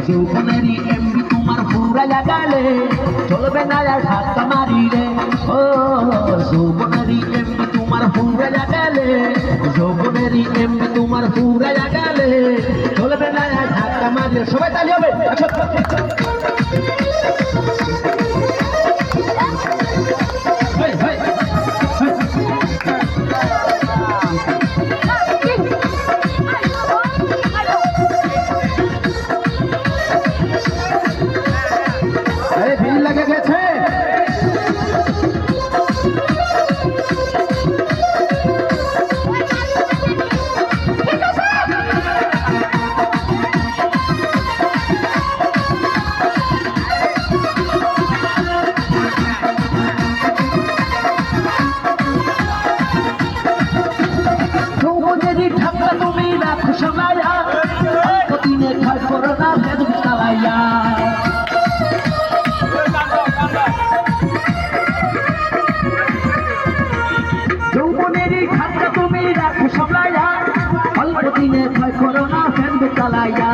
যৌবনেরই এমনি তোমার ফুরাইয়া গেলে চলবে না আর ধাক্কা মারিলে। ও যৌবনেরই এমনি তোমার ফুরাইয়া গেলে, যৌবনেরই এমনি তোমার ফুরাইয়া গেলে চলবে না আর ধাক্কা মারিলে। সবাই তালি হবে। ভিড় লেগে গেছে। যৌবনেরই ঠান্ডা তুমি রাখো সামাইয়া, দিনে খাই করো না ভেদ চালাইয়া। যৌবনেরই ঠান্ডা তুমি রাখো সামলাইয়া, অল্প দিনে ক্ষয় করো না ফ্যান চালাইয়া।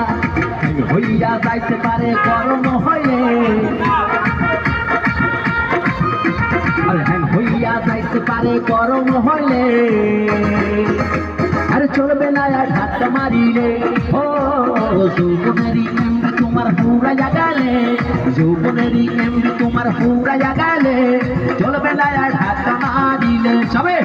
হইয়া যাইতে পারে গরম হইলে, হইয়া যাইতে পারে গরম হইলে, আর চলবে না আর ধাক্কা মারিলে। ও যৌবনেরই এমনি তোমার ফুরাইয়া গেলে, যৌবনেরই এমনি তোমার ফুরাইয়া গেলে চলবে না আর ধাক্কা মারিলে। সবে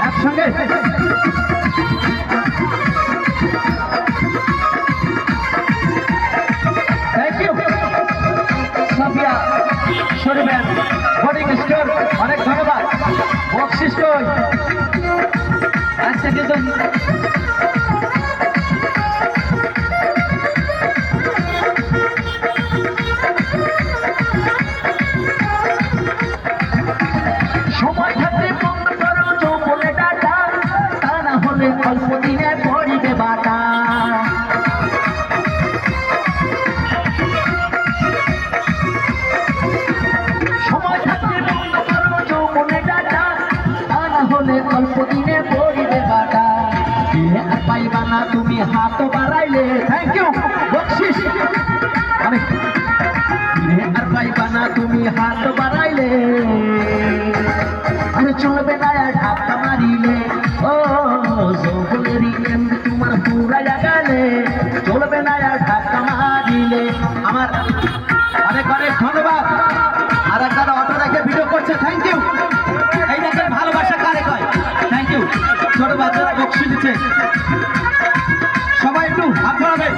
একসঙ্গে অনেক ধন্যবাদ। বকশিস কই আচ্ছা কিন্তু সময় থাকতে বন্ধ করো যৌবনে ডাটা, তা না হলে অল্প দিনে পড়িবে বাটা। অল্প দিনে পড়িবে বাটা, দিলে আর পাইবা না তুমি হাত বাড়াইলে। থ্যাংক ইউ বকশিস। দিলে আর পাইবা না তুমি হাত বাড়াইলে, আরে চলবে না আর ধাক্কা মারিলে। ও যৌবনেরই এমনি তোমার ফুরাইয়া গেলে চলবে না আর ধাক্কা মারিলে। আমার অনেক অনেক ধন্যবাদ। আর একবার অটো রেখে ভিডিও করছে, থ্যাংক ইউ। এই দেখেন ভালোবাসা কারে কয়। Thank you. ছোট বাচ্চারা বকশিস দিচ্ছে, সবাই একটু হাত বাড়াবে।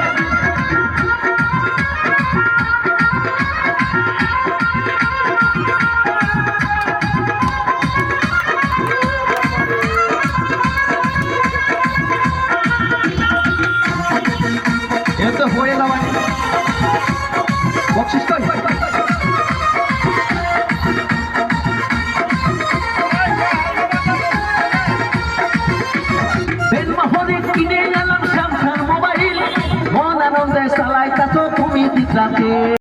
এ তো হয়ে যাওয়া বকশিস কই। কিনে গেলাম স্যামসাং মোবাইল, মন আনন্দে চালাইতাছো তুমি দিতাকে।